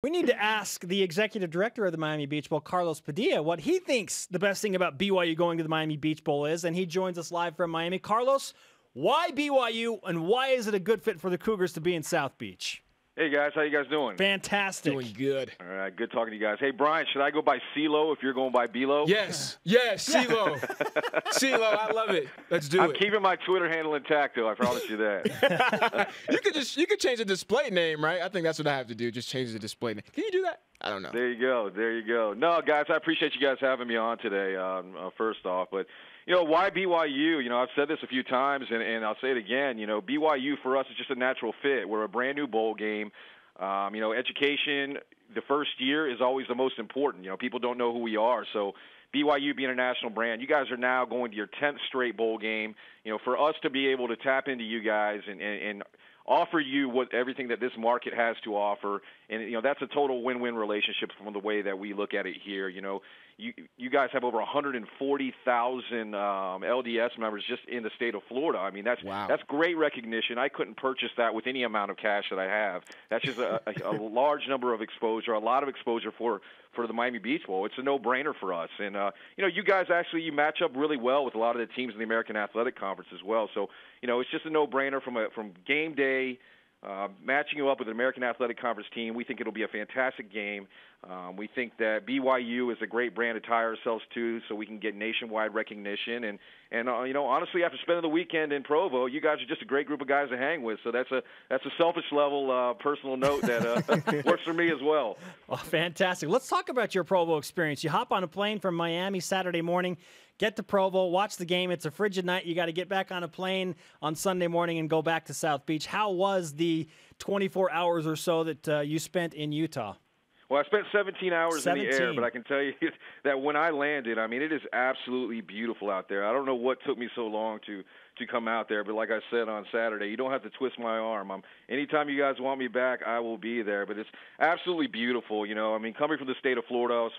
We need to ask the executive director of the Miami Beach Bowl, Carlos Padilla, what he thinks the best thing about BYU going to the Miami Beach Bowl is, and he joins us live from Miami. Carlos, why BYU, and why is it a good fit for the Cougars to be in South Beach? Hey, guys. How you guys doing? Fantastic. Doing good. All right. Good talking to you guys. Hey, Brian, should I go by CeeLo if you're going by B-Lo? Yes, CeeLo. CeeLo, I love it. Let's do it. I'm keeping my Twitter handle intact, though. I promise you that. You could change the display name, right? I think that's what I have to do. Just change the display name. Can you do that? I don't know. There you go. There you go. No, guys, I appreciate you guys having me on today, first off. But, why BYU? I've said this a few times, and I'll say it again. BYU for us is just a natural fit. We're a brand-new bowl game. Education, the first year is always the most important. People don't know who we are. So BYU being a national brand, you guys are now going to your 10th straight bowl game. For us to be able to tap into you guys and offer you everything that this market has to offer, and that's a total win-win relationship from the way that we look at it here. You guys have over 140,000 LDS members just in the state of Florida. I mean, that's great recognition. I couldn't purchase that with any amount of cash that I have. That's just a large number of exposure, a lot of exposure for the Miami Beach Bowl. It's a no-brainer for us. And, you guys actually, you match up really well with a lot of the teams in the American Athletic Conference as well. So, it's just a no-brainer from game day. Matching you up with an American Athletic Conference team, we think it'll be a fantastic game. We think that BYU is a great brand to tie ourselves to, so we can get nationwide recognition. And honestly, after spending the weekend in Provo, you guys are just a great group of guys to hang with. So that's a selfish level, personal note that works for me as well. Well, fantastic. Let's talk about your Provo experience. You hop on a plane from Miami Saturday morning, get to Provo, watch the game. It's a frigid night. You got to get back on a plane on Sunday morning and go back to South Beach. How was the 24 hours or so that you spent in Utah? Well, I spent 17 hours in the air, but I can tell you that when I landed, I mean, it is absolutely beautiful out there. I don't know what took me so long to come out there, but like I said on Saturday, you don't have to twist my arm. Anytime you guys want me back, I will be there. But it's absolutely beautiful. I mean, coming from the state of Florida,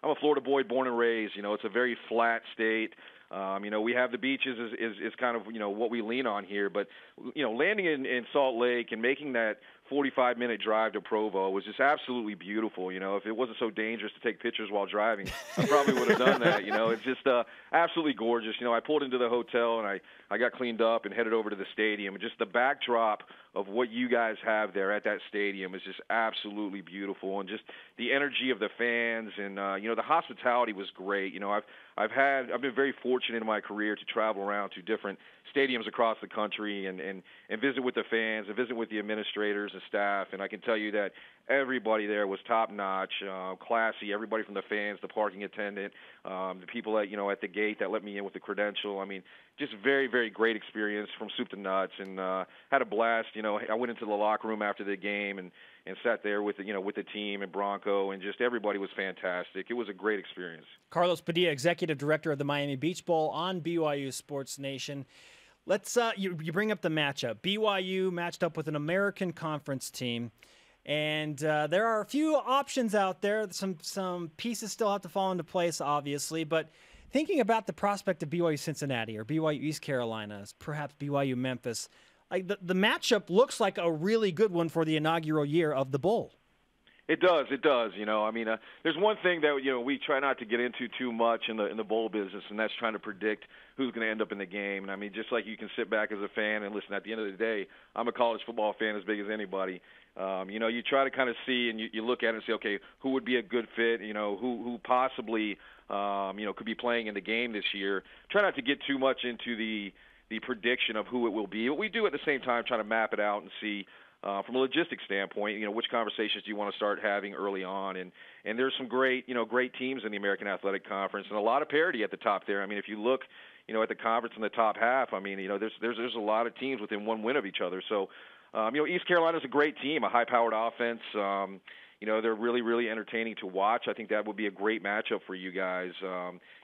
I'm a Florida boy born and raised. It's a very flat state. We have the beaches is kind of, what we lean on here. But, landing in Salt Lake and making that 45-minute drive to Provo was just absolutely beautiful. If it wasn't so dangerous to take pictures while driving, I probably would have done that. It's just absolutely gorgeous. I pulled into the hotel and I got cleaned up and headed over to the stadium. And just the backdrop of what you guys have there at that stadium is just absolutely beautiful. And just the energy of the fans and, the hospitality was great. I've been very fortunate in my career to travel around to different stadiums across the country and visit with the fans and visit with the administrators and staff. And I can tell you that everybody there was top-notch, classy. Everybody from the fans, the parking attendant, the people at the gate that let me in with the credential. I mean, just very, very great experience from soup to nuts, and had a blast. I went into the locker room after the game and sat there with the team and Bronco, and just everybody was fantastic. It was a great experience. Carlos Padilla, executive director of the Miami Beach Bowl on BYU Sports Nation. Let's you bring up the matchup. BYU matched up with an American Conference team. And there are a few options out there. Some pieces still have to fall into place, obviously. But thinking about the prospect of BYU Cincinnati or BYU East Carolina, perhaps BYU Memphis, like the matchup looks like a really good one for the inaugural year of the bowl. It does. There's one thing that we try not to get into too much in the bowl business, and that's trying to predict who's going to end up in the game. And I mean, just like you can sit back as a fan and listen. At the end of the day, I'm a college football fan as big as anybody. You try to kind of see and you look at it and say, okay, who would be a good fit? Who possibly could be playing in the game this year. Try not to get too much into the prediction of who it will be, but we do at the same time try to map it out and see. From a logistics standpoint, which conversations do you want to start having early on? And there's some great teams in the American Athletic Conference and a lot of parity at the top there. I mean, if you look, at the conference in the top half, I mean, there's a lot of teams within one win of each other. So, East Carolina's a great team, a high-powered offense. They're really, really entertaining to watch. I think that would be a great matchup for you guys.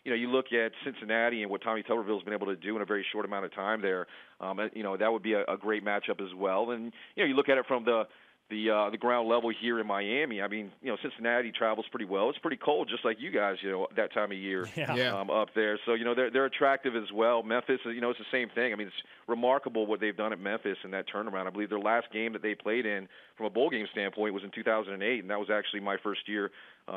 You look at Cincinnati and what Tommy Tuberville's been able to do in a very short amount of time there. That would be a great matchup as well. And, you look at it from the the ground level here in Miami. I mean, Cincinnati travels pretty well. It's pretty cold, just like you guys, that time of year up there. So, they're attractive as well. Memphis, it's the same thing. I mean, it's remarkable what they've done at Memphis in that turnaround. I believe their last game that they played in from a bowl game standpoint was in 2008, and that was actually my first year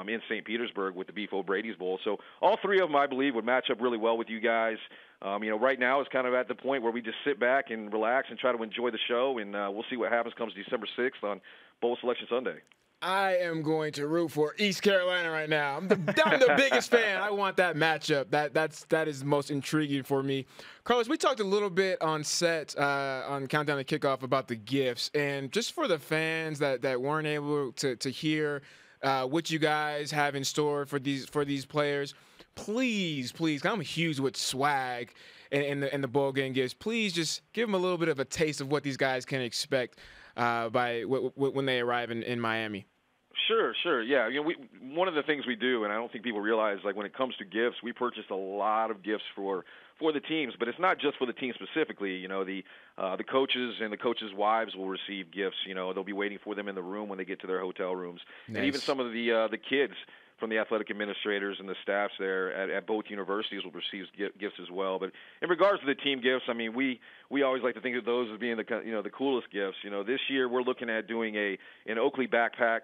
in St. Petersburg with the Beef O'Brady's Bowl. So all three of them, I believe, would match up really well with you guys. Right now it's kind of at the point where we just sit back and relax and try to enjoy the show, and we'll see what happens comes December 6th on Bowl Selection Sunday. I am going to root for East Carolina right now. I'm the biggest fan. I want that matchup. That is most intriguing for me. Carlos, we talked a little bit on set on Countdown to Kickoff about the gifts, and just for the fans that weren't able to hear what you guys have in store for these players, please, I'm huge with swag and the bowl game gifts. Please just give them a little bit of a taste of what these guys can expect when they arrive in Miami. Sure. Yeah. One of the things we do, and I don't think people realize, like when it comes to gifts, we purchased a lot of gifts for the teams, but it's not just for the team specifically. The coaches and the coaches' wives will receive gifts. They'll be waiting for them in the room when they get to their hotel rooms. Nice. And even some of the kids from the athletic administrators and the staffs there at both universities will receive gifts as well. But in regards to the team gifts, I mean, we always like to think of those as being the coolest gifts. This year we're looking at doing an Oakley backpack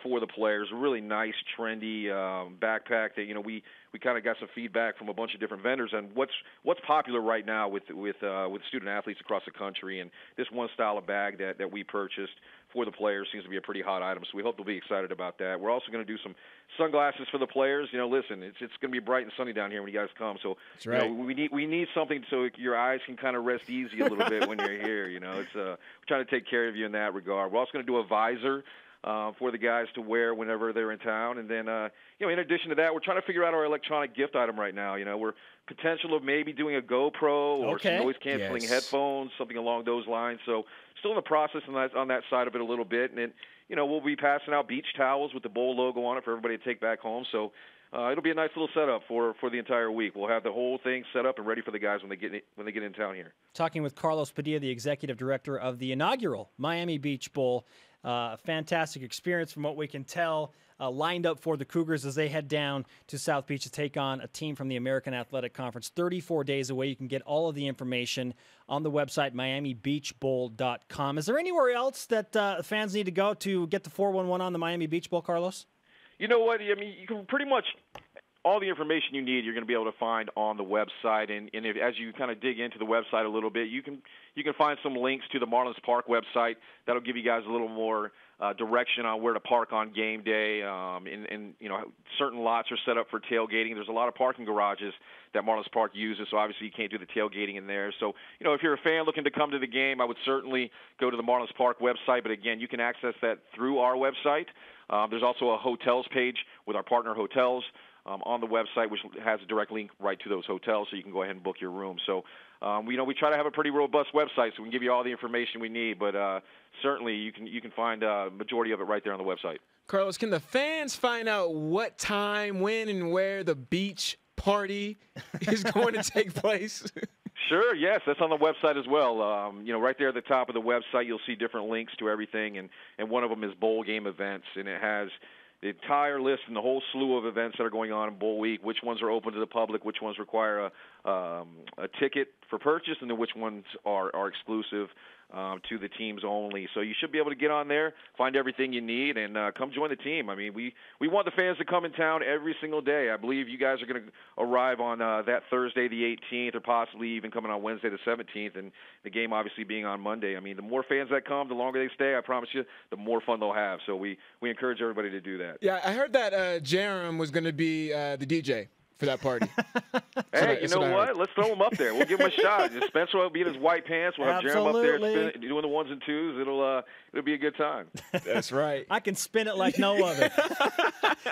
for the players, a really nice, trendy backpack that we kind of got some feedback from a bunch of different vendors on what's popular right now with student athletes across the country, and this one style of bag that we purchased for the players seems to be a pretty hot item, so we hope they'll be excited about that. We're also going to do some sunglasses for the players. Listen, it's going to be bright and sunny down here when you guys come, so that's right. We need something so your eyes can kind of rest easy a little bit when you're here. It's we're trying to take care of you in that regard. We're also going to do a visor for the guys to wear whenever they're in town. And then, in addition to that, we're trying to figure out our electronic gift item right now. We're potential of maybe doing a GoPro or some noise-canceling headphones, something along those lines. So still in the process on that side of it a little bit. And then, we'll be passing out beach towels with the bowl logo on it for everybody to take back home. So it'll be a nice little setup for the entire week. We'll have the whole thing set up and ready for the guys when they get in town here. Talking with Carlos Padilla, the executive director of the inaugural Miami Beach Bowl. Fantastic experience from what we can tell, lined up for the Cougars as they head down to South Beach to take on a team from the American Athletic Conference. 34 days away. You can get all of the information on the website, miamibeachbowl.com. Is there anywhere else that fans need to go to get the 411 on the Miami Beach Bowl, Carlos? You know what? I mean, you can pretty much all the information you need, you're going to be able to find on the website. And as you kind of dig into the website a little bit, you can find some links to the Marlins Park website. That'll give you guys a little more direction on where to park on game day. And certain lots are set up for tailgating. There's a lot of parking garages that Marlins Park uses, so obviously you can't do the tailgating in there. So, if you're a fan looking to come to the game, I would certainly go to the Marlins Park website. But again, you can access that through our website. There's also a hotels page with our partner hotels on the website, which has a direct link right to those hotels, so you can go ahead and book your room. So, we try to have a pretty robust website, so we can give you all the information we need. But certainly, you can find a majority of it right there on the website. Carlos, can the fans find out what time, when, and where the beach party is going to take place? Sure, yes, that's on the website as well. Right there at the top of the website, you'll see different links to everything, and one of them is bowl game events, and it has the entire list and the whole slew of events that are going on in Bowl Week, which ones are open to the public, which ones require a ticket for purchase, and then which ones are exclusive to the teams only. So you should be able to get on there, find everything you need, and come join the team. I mean, we want the fans to come in town every single day. I believe you guys are going to arrive on that Thursday the 18th, or possibly even coming on Wednesday the 17th, and the game obviously being on Monday. I mean, the more fans that come, the longer they stay, I promise you, the more fun they'll have. So we encourage everybody to do that. Yeah, I heard that Jerem was going to be the DJ for that party. Hey, you know what? Let's throw him up there. We'll give him a shot. Spencer will be in his white pants. We'll have Jerem up there doing the ones and twos. It'll be a good time. That's right. I can spin it like no other.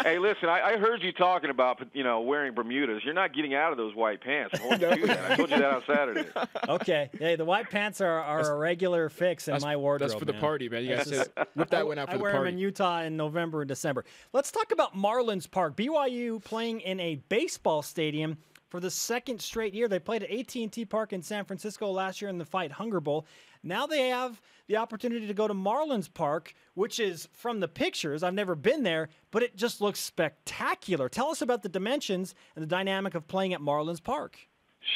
Hey, listen, I heard you talking about wearing Bermudas. You're not getting out of those white pants. I told you that on Saturday. Okay. Hey, the white pants are a regular fix in my wardrobe. That's for the party, man. You got to whip that one out for the party. I wear them in Utah in November and December. Let's talk about Marlins Park. BYU playing in a baseball stadium for the second straight year. They played at AT&T Park in San Francisco last year in the Fight Hunger Bowl. Now they have the opportunity to go to Marlins Park, which is, from the pictures, I've never been there, but it just looks spectacular. Tell us about the dimensions and the dynamic of playing at Marlins Park.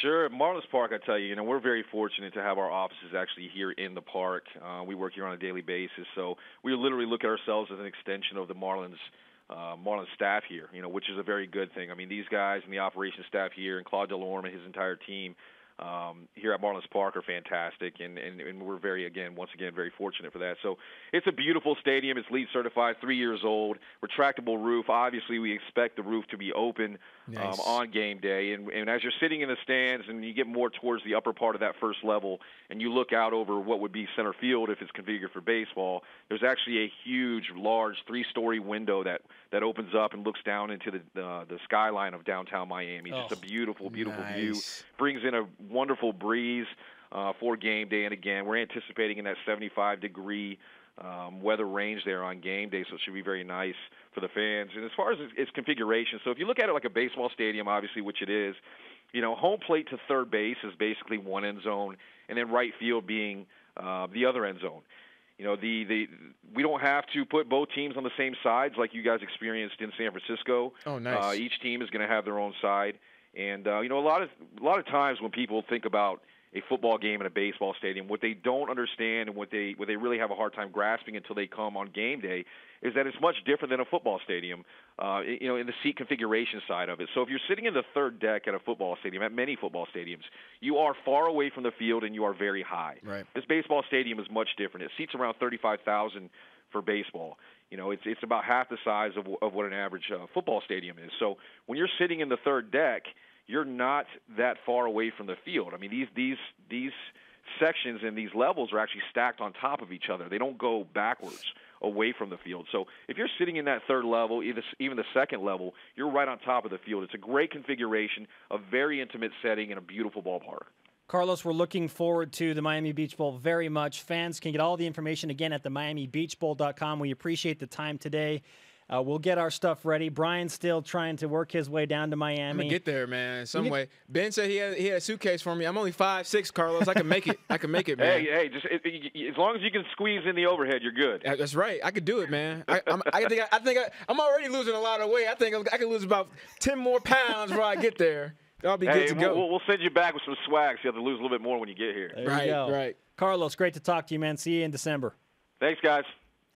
Sure. Marlins Park, I tell you, we're very fortunate to have our offices actually here in the park. We work here on a daily basis, so we literally look at ourselves as an extension of the Marlins staff here, which is a very good thing. I mean, these guys and the operations staff here, and Claude Delorme and his entire team here at Marlins Park are fantastic, and we're once again, very fortunate for that. So it's a beautiful stadium. It's LEED certified, 3 years old, retractable roof. Obviously, we expect the roof to be open on game day. And as you're sitting in the stands and you get more towards the upper part of that first level and you look out over what would be center field if it's configured for baseball, there's actually a huge, large 3-story window that opens up and looks down into the skyline of downtown Miami. Just a beautiful, beautiful view. Brings in a wonderful breeze for game day. And again, we're anticipating in that 75-degree weather range there on game day, so it should be very nice for the fans. And as far as its configuration, so if you look at it like a baseball stadium, obviously, which it is, home plate to third base is basically one end zone, and then right field being the other end zone. We don't have to put both teams on the same sides like you guys experienced in San Francisco. Oh, nice. Each team is going to have their own side. And, a lot of times when people think about a football game in a baseball stadium, what they don't understand and what they really have a hard time grasping until they come on game day is that it's much different than a football stadium, in the seat configuration side of it. So if you're sitting in the third deck at a football stadium, at many football stadiums, you are far away from the field and you are very high. Right. This baseball stadium is much different. It seats around 35,000 for baseball. It's about half the size of what an average football stadium is. So when you're sitting in the third deck, you're not that far away from the field. I mean, these sections and these levels are actually stacked on top of each other. They don't go backwards away from the field. So if you're sitting in that third level, even the second level, you're right on top of the field. It's a great configuration, a very intimate setting, and a beautiful ballpark. Carlos, we're looking forward to the Miami Beach Bowl very much. Fans can get all the information again at the MiamiBeachBowl.com. We appreciate the time today. We'll get our stuff ready. Brian's still trying to work his way down to Miami. I'm going to get there, man, some way. Ben said he had a suitcase for me. I'm only 5'6", Carlos. I can make it. I can make it, man. Hey, just as long as you can squeeze in the overhead, you're good. That's right. I could do it, man. I think I'm already losing a lot of weight. I think I can lose about 10 more pounds before I get there. I'll be good to go. We'll send you back with some swag so you have to lose a little bit more when you get here. Right. Carlos, great to talk to you, man. See you in December. Thanks, guys.